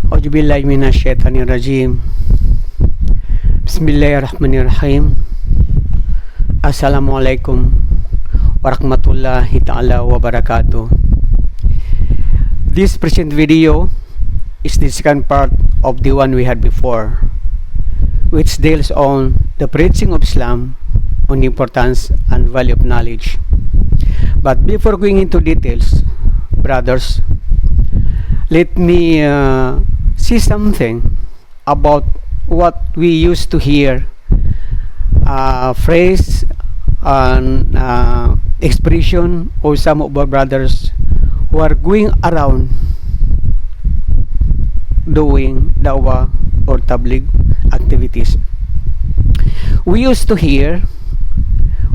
Auzubillahi minasyaitonirrajim. Bismillahirrahmanirrahim. Assalamualaikum warahmatullahi ta'ala wabarakatuh. This present video is the second part of the one we had before, which deals on the preaching of Islam, on the importance and value of knowledge. But before going into details, brothers, let me see something about what we used to hear, phrase and expression of some of our brothers who are going around doing dawah or tabligh activities. We used to hear,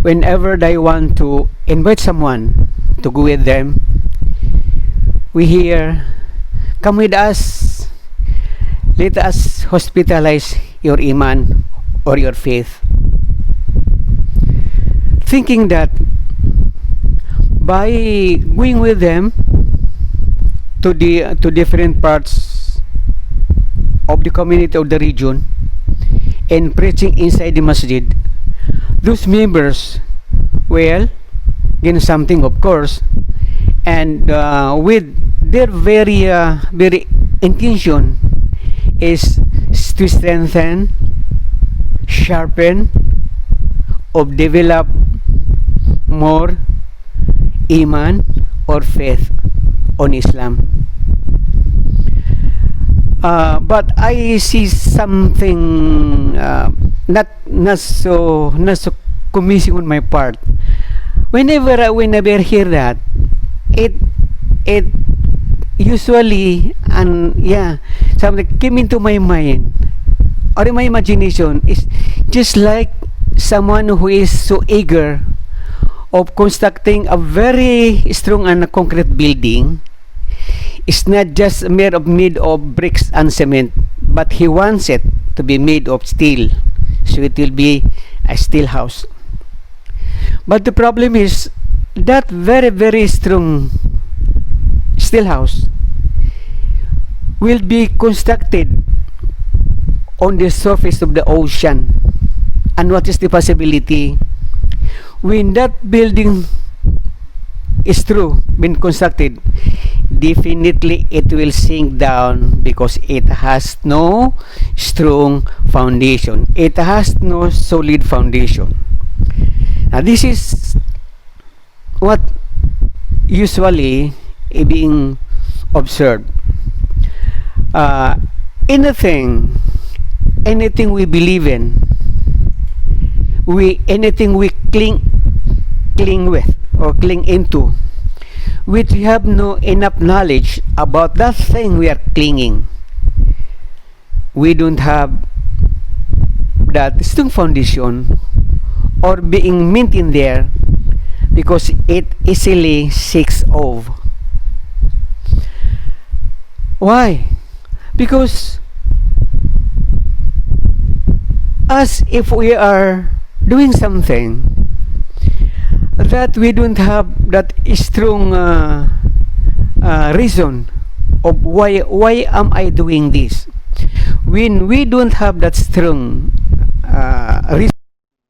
whenever they want to invite someone to go with them, we hear, "Come with us, let us hospitalize your iman or your faith," thinking that by going with them to different parts of the community of the region and preaching inside the masjid, those members will gain something, of course, and with their very intention is to strengthen, sharpen, or develop more iman or faith on Islam. But I see something not so convincing on my part. Whenever I hear that, it usually, and something came into my mind or in my imagination is just like someone who is so eager of constructing a very strong and concrete building. It's not just made of bricks and cement, but he wants it to be made of steel, so it will be a steel house. But the problem is that very strong steel house will be constructed on the surface of the ocean. And what is the possibility when that building is been constructed? Definitely it will sink down because it has no strong foundation. It has no solid foundation. Now this is what usually being observed. Anything we believe in, anything we cling with or cling into, which we have no enough knowledge about that thing we are clinging, we don't have that strong foundation or being maintained there, because it easily shakes off. Why? Because as if we are doing something that we don't have that strong reason of why am I doing this. When we don't have that strong reason,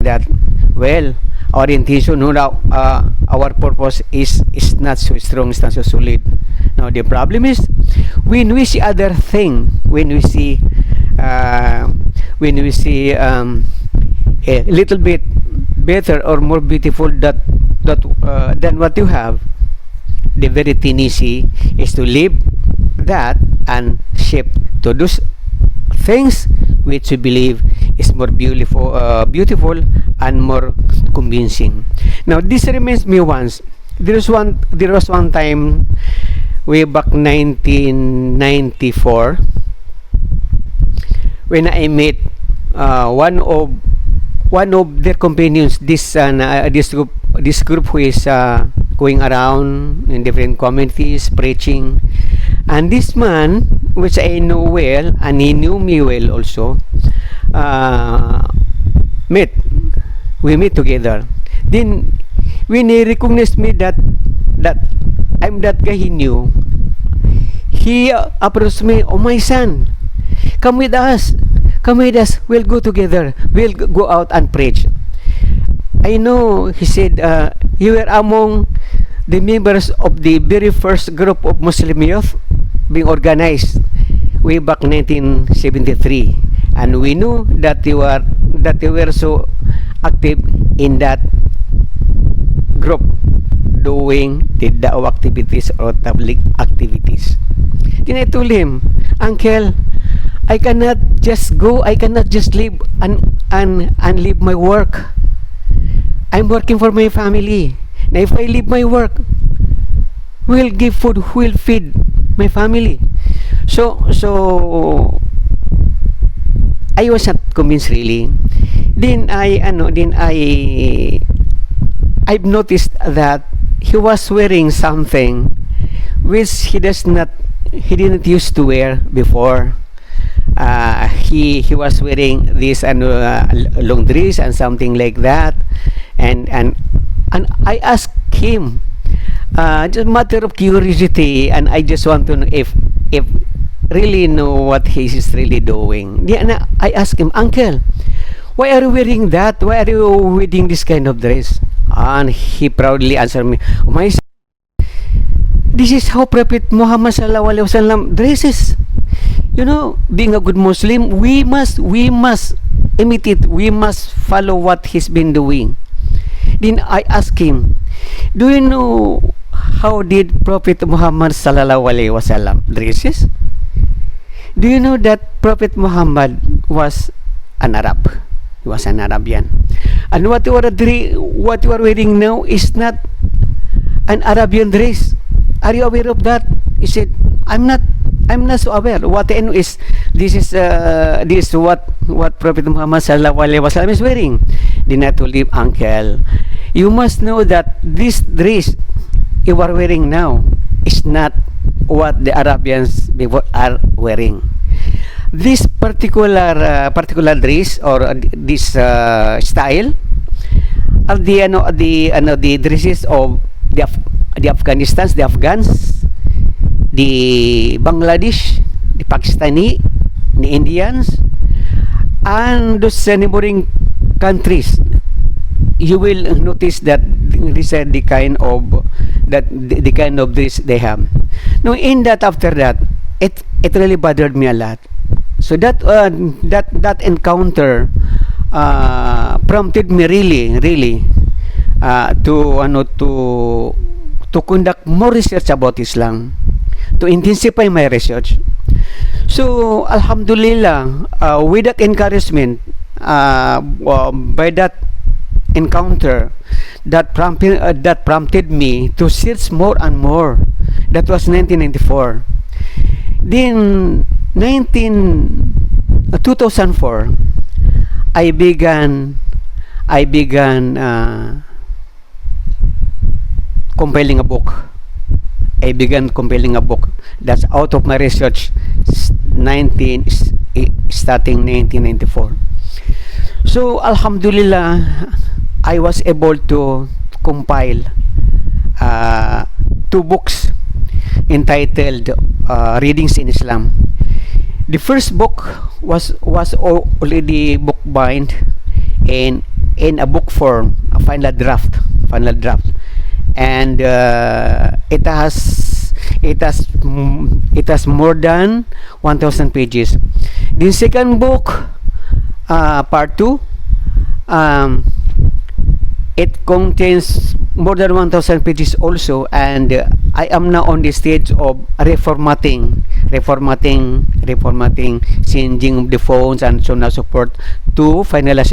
that our intention, our purpose is not so strong, is not so solid. Now the problem is when we see other thing, when we see a little bit better or more beautiful than what you have, the very tendency is to leave that and shift to those things which we believe is more beautiful and more convincing. Now this reminds me once. There was one time way back 1994 when I met one of their companions, this group who is going around in different communities preaching, and this man, which I know well and he knew me well also, we met together. Then when he recognized me that I'm that guy he knew, he approached me, "Oh my son, come with us. Come with us. We'll go together. We'll go out and preach." I know, he said, you were among the members of the very first group of Muslim youth being organized way back 1973, and we knew that you were so active in that group doing the da'wah activities or tabligh activities. Then I told him, "Uncle, I cannot just go. I cannot just leave and leave my work. I'm working for my family. Now if I leave my work, who will give food? Who will feed my family?" So I was not convinced really. Then I've noticed that he was wearing something which he didn't used to wear before. He was wearing this long dress and something like that, and I asked him, just matter of curiosity, and I just want to know if really know what he is really doing. And I asked him, "Uncle, why are you wearing that? Why are you wearing this kind of dress?" And he proudly answered me, "Oh my son, this is how Prophet Muhammad sallallahu alaihi wasallam dresses. You know, being a good Muslim, we must imitate. We must follow what he's been doing." Then I asked him, "Do you know how did Prophet Muhammad sallallahu alaihi wasallam dresses? Do you know that Prophet Muhammad was an Arab? He was an Arabian. And what you are wearing now is not an Arabian dress. Are you aware of that?" He said, I'm not so aware. What I know is this is what Prophet Muhammad sallallahu alaihi wasallam is wearing." Then I told him, "Uncle, you must know that this dress you are wearing now is not what the Arabians before are wearing. This particular dress or this style are the dresses of the Afghanistans, the Afghans, the Bangladesh, the Pakistani, the Indians, and those neighboring countries. You will notice that these are the kind of dress they have. Now, after that, it really bothered me a lot. So that encounter prompted me really to conduct more research about Islam, to intensify my research. So alhamdulillah, with that encouragement, by that encounter, that prompted me to search more and more. That was 1994. Then 2004, I began compiling a book. That's out of my research starting 1994. So alhamdulillah, I was able to compile 2 books entitled Readings in Islam. The first book was already book bound in a book form, a final draft, and it has more than 1,000 pages. The second book, part 2, it contains more than 1,000 pages also, and I am now on the stage of reformatting, changing the fonts and so on and so forth to finalize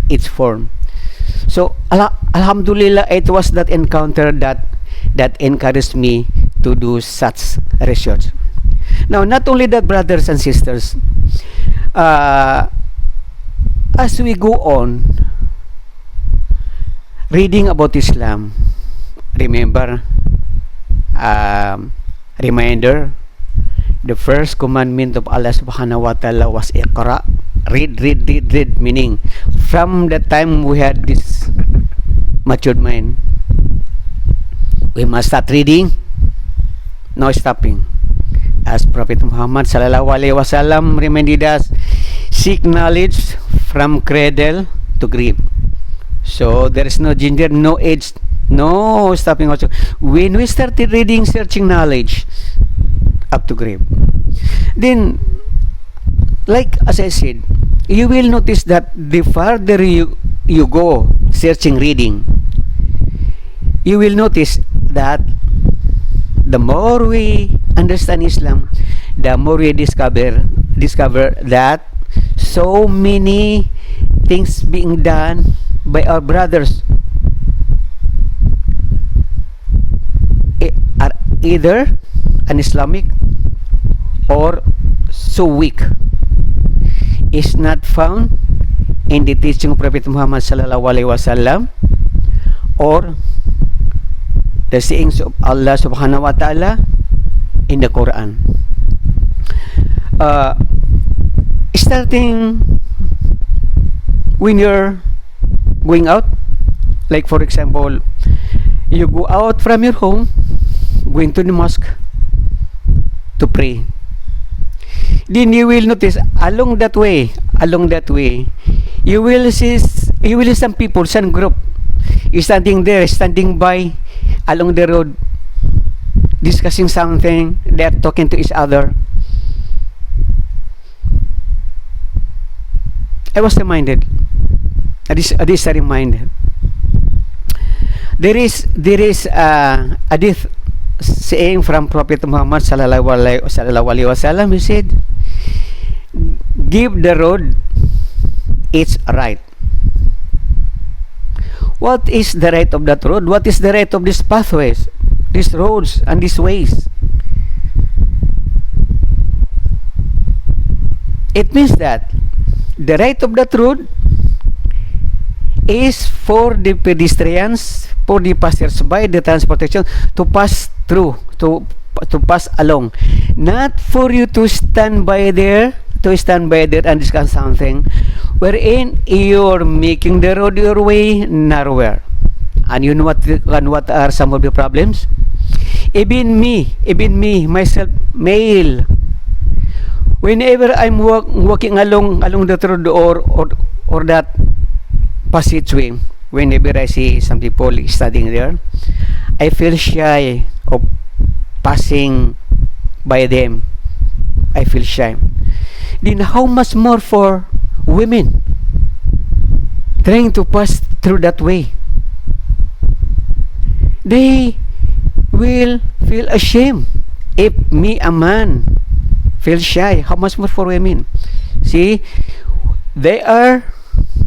its form. So alhamdulillah, it was that encounter that encouraged me to do such research. Now, not only that, brothers and sisters, as we go on reading about Islam, remember, reminder, the first commandment of Allah subhanahu wa ta'ala was Iqra. Read, meaning from the time we had this matured mind, we must start reading. no stopping. As Prophet Muhammad sallallahu alaihi wasallam reminded us, seek knowledge from cradle to grave. So there is no gender, no age, no stopping also. When we started reading, searching knowledge, up to grave, then, like as I said, you will notice that the farther you go searching, reading, you will notice that the more we understand Islam, the more we discover that so many things being done by our brothers are either un-Islamic or so weak, is not found in the teaching of Prophet Muhammad sallallahu alaihi wasallam or the sayings of Allah subhanahu wa ta'ala in the Quran. Starting when you're going out, like for example, you go out from your home, going to the mosque to pray, then you will notice along that way, you will see some people, some group is standing there, standing by along the road, discussing something. They are talking to each other. I was reminded. This is a reminder. There is a hadith saying from Prophet Muhammad sallallahu alaihi wasallam. He said, "Give the road its right." What is the right of that road? What is the right of these pathways, these roads, and these ways? It means that the right of that road is for the pedestrians, for the passers-by, the transportation to pass through, to pass along, not for you to stand by there and discuss something wherein you're making the road your way narrower. And you know what are some of the problems? Even me, myself, male, whenever I'm walking along that road or that passageway, whenever I see some people standing there, I feel shy of passing by them. I feel shy. Then how much more for women trying to pass through that way? They will feel ashamed. If me, a man, feel shy, how much more for women? See, they are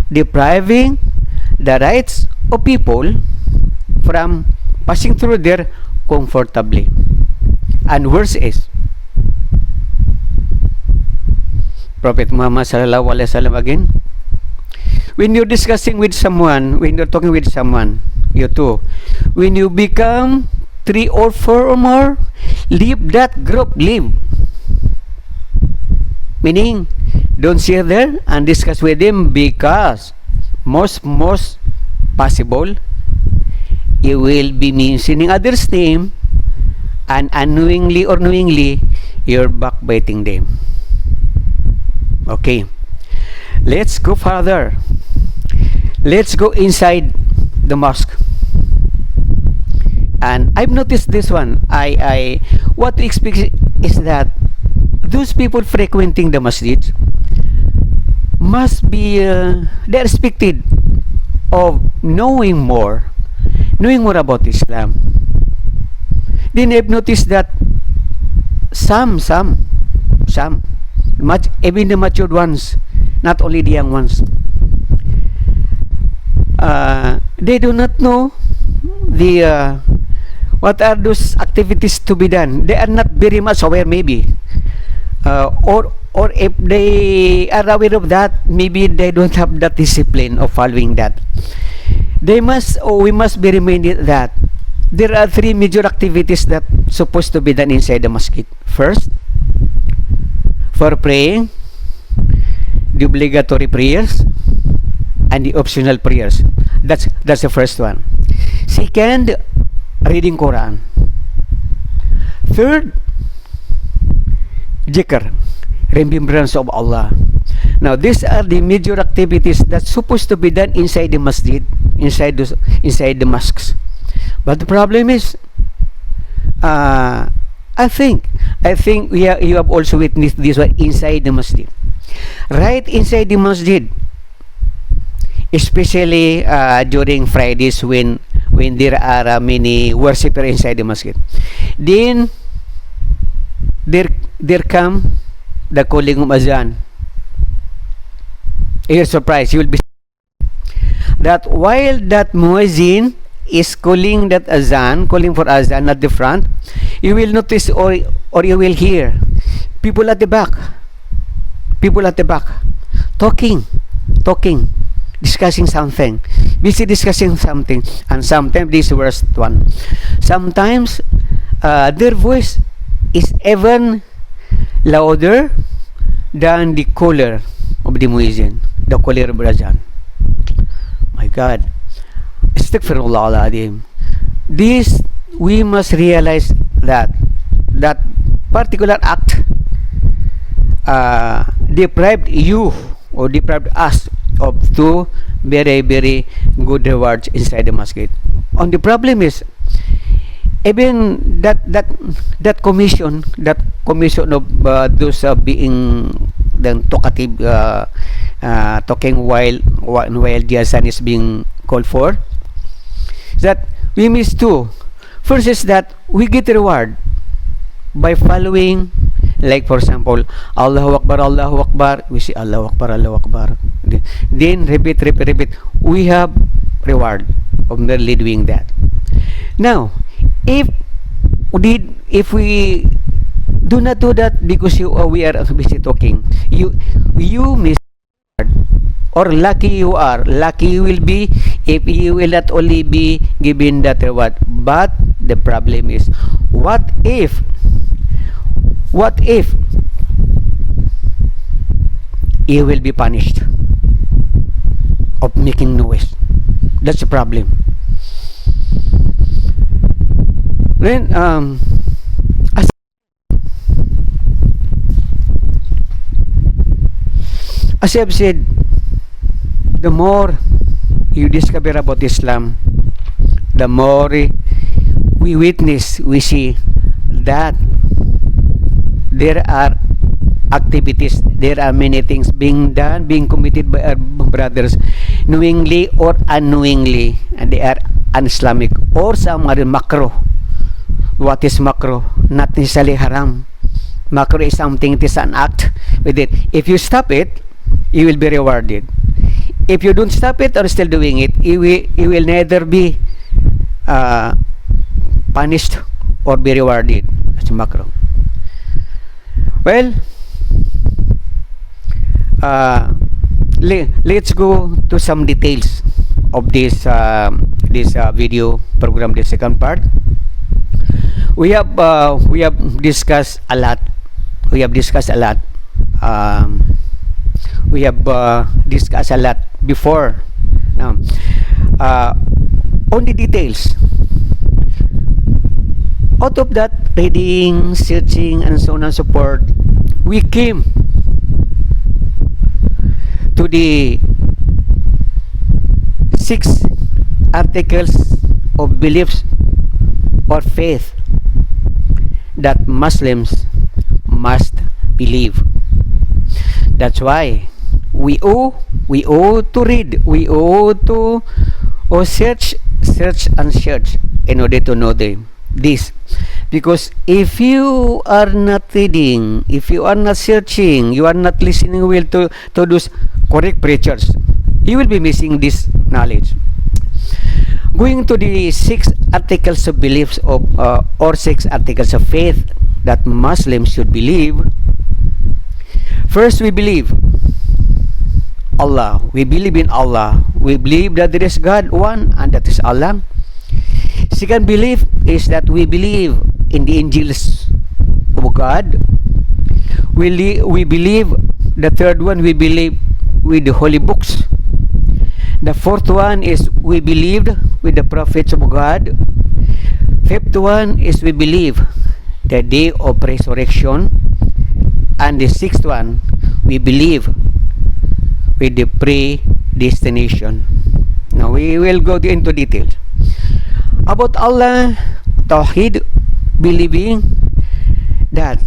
depriving the rights of people from passing through there comfortably. And worse is, Prophet Muhammad sallallahu alaihi wasallam again, when you're discussing with someone, when you're talking with someone, you two, when you become 3 or 4 or more, leave that group, leave. Meaning, don't sit there and discuss with them, because most possible you will be mentioning others' name, and unknowingly or knowingly you're backbiting them. Okay, let's go further. Let's go inside the mosque. And I've noticed this one. What we expect is that those people frequenting the masjid must be they're expected of knowing more about Islam. Then I've noticed that some even the matured ones, not only the young ones, they do not know the what are those activities to be done. They are not very much aware, maybe, or if they are aware of that, maybe they don't have that discipline of following that. We must be reminded that there are 3 major activities that supposed to be done inside the mosque. First, for praying, the obligatory prayers and the optional prayers. That's the first one. Second, reading Quran. Third, dhikr, remembrance of Allah. Now, these are the major activities that's supposed to be done inside the masjid, inside the mosques. But the problem is, I think you have also witnessed this one inside the masjid. Right inside the masjid, especially during Fridays when there are many worshippers inside the masjid. Then there come the calling of azan. You're surprised. You will be that while that muezzin is calling that azan, calling for azan at the front, you will notice or you will hear people at the back talking, discussing something, busy discussing something. And sometimes this worst one, sometimes their voice is even louder than the caller of the muezzin, the caller of azan. My God, astaghfirullah al-azim. This, we must realize that particular act deprived you or deprived us of two very, very good rewards inside the masjid. And the problem is, even that commission of those being then talkative, talking while the azan is being called for, that we miss two. First is that we get reward by following, like for example, Allahu Akbar, we say Allahu Akbar. Then repeat. We have reward of merely doing that. Now, if we do not do that because we are busy talking, you miss reward. Or lucky you will be if you will not only be given that reward. But the problem is, what if you will be punished of making noise? That's the problem. Then as I've said, the more you discover about Islam, the more we see that there are activities, there are many things being committed by our brothers, knowingly or unknowingly, and they are un-Islamic, or some are makruh. What is makruh? Not necessarily haram. Makruh is something, it is an act with it. If you stop it, you will be rewarded. If you don't stop it or still doing it, you will neither be punished or be rewarded. That's makruh. Well, let's go to some details of this video program, the second part. We have discussed a lot. We have discussed a lot before. Now, on the details, out of that reading, searching, and so on and so forth, we came to the 6 articles of beliefs or faith that Muslims must believe. That's why we owe to read, we owe to search in order to know this. Because if you are not reading, if you are not searching, you are not listening well to those correct preachers, you will be missing this knowledge. Going to the 6 articles of beliefs of or 6 articles of faith that Muslims should believe. First, we believe Allah. We believe in Allah. We believe that there is God, one, and that is Allah. Second belief is that we believe in the angels of God. We believe, the third one, we believe with the holy books. The fourth one is we believed with the prophets of God. Fifth one is we believe the day of resurrection. And the sixth one, we believe with the predestination. Now we will go into details about Allah. Tawhid, believing that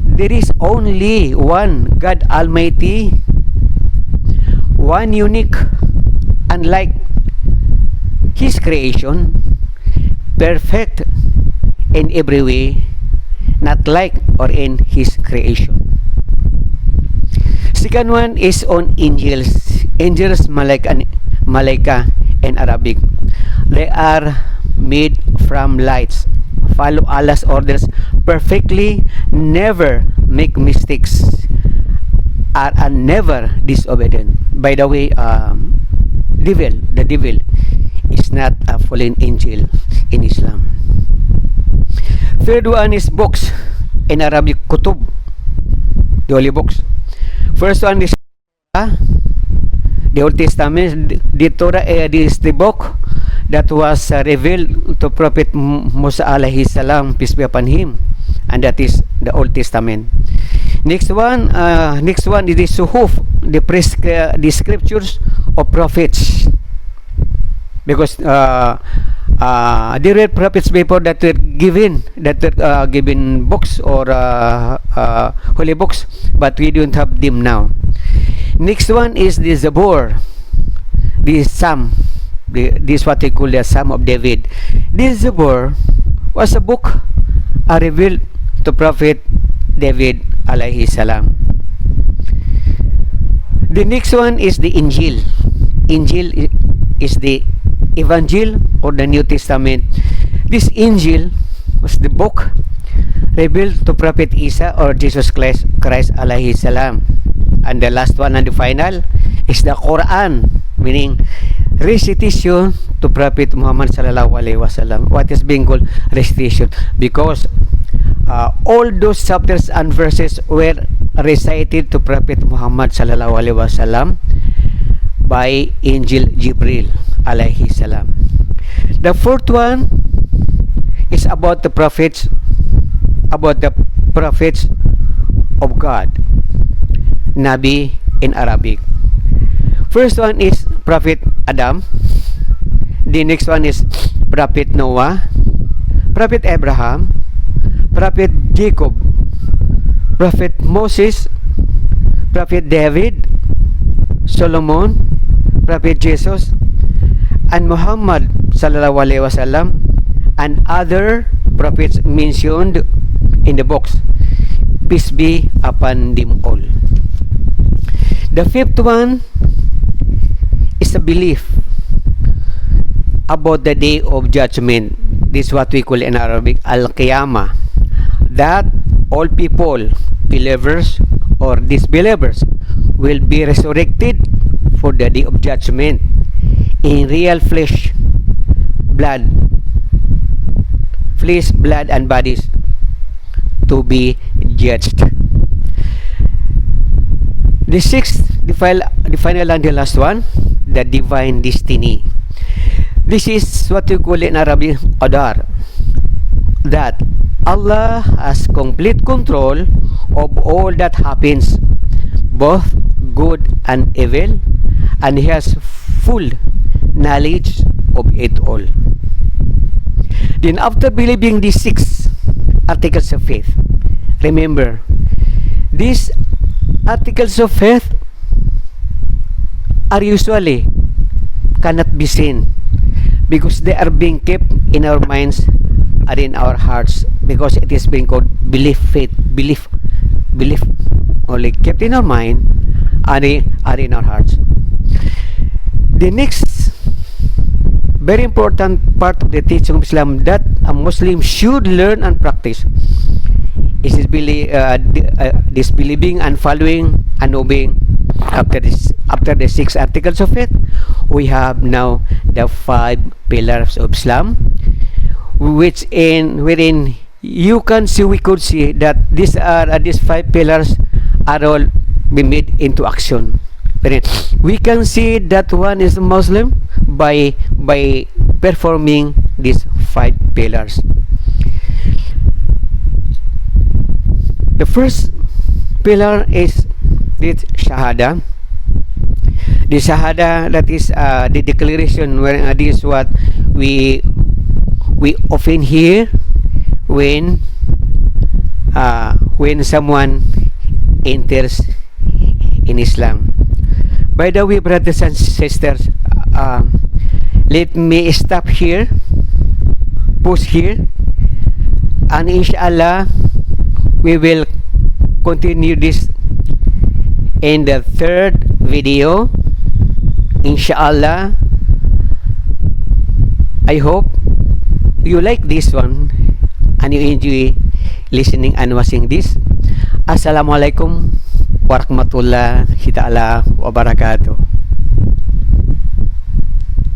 there is only one God Almighty, one unique, unlike His creation, perfect in every way, not like or in His creation. Second one is on angels. Angels, malaika in Arabic. They are made from lights, follow Allah's orders perfectly, never make mistakes, are never disobedient. By the way, the devil is not a fallen angel in Islam. Third one is books in Arabic, kutub, the holy books. First one is the Old Testament. The Torah is the book that was revealed to Prophet Musa alayhi salam, peace be upon him, and that is the Old Testament. Next one is the Suhuf, the scriptures of prophets, because there were prophets before that were given books or holy books, but we don't have them now. Next one is the Zabur, the Psalm. This is what they call the Psalm of David. This Zabur was a book revealed to Prophet David alayhi salam. The next one is the Injil. Injil is the Evangel or the New Testament. This Injil was the book revealed to Prophet Isa or Jesus Christ alayhi salam. And the last one and the final is the Quran, meaning recitation to Prophet Muhammad sallallahu alaihi wasallam. What is being called recitation? Because all those chapters and verses were recited to Prophet Muhammad sallallahu alaihi wasallam by Angel Jibril alaihi salam. The fourth one is about the prophets of God, Nabi in Arabic. First one is Prophet Adam. The next one is Prophet Noah, Prophet Abraham, Prophet Jacob, Prophet Moses, Prophet David, Solomon, Prophet Jesus, and Muhammad sallallahu alaihi wasallam, and other prophets mentioned in the books. Peace be upon them all. The fifth one is a belief about the day of judgment. This is what we call in Arabic Al-Qiyamah, that all people, believers or disbelievers, will be resurrected for the day of judgment in real flesh, blood, and bodies to be judged. The sixth, the final and the last one, the divine destiny. This is what we call in Arabic Qadar, that Allah has complete control of all that happens, both good and evil, and He has full knowledge of it all. Then after believing these 6 articles of faith, remember, these articles of faith are usually cannot be seen because they are being kept in our minds and in our hearts, because it is being called belief, faith, belief only kept in our mind and are in our hearts. The next very important part of the teaching of Islam that a Muslim should learn and practice is this believing and following and obeying. After the 6 articles of faith, we have now the 5 pillars of Islam, wherein you can see, we could see that these 5 pillars are all be made into action. We can see that one is Muslim by performing these 5 pillars. The first pillar is this shahada. The shahada, that is the declaration where this is what we often hear when someone enters in Islam. By the way, brothers and sisters, let me stop here, pause here, and inshallah we will continue this in the third video. Inshallah, I hope you like this one and you enjoy listening and watching this. Assalamualaikum warahmatullahi taala wabarakatuh.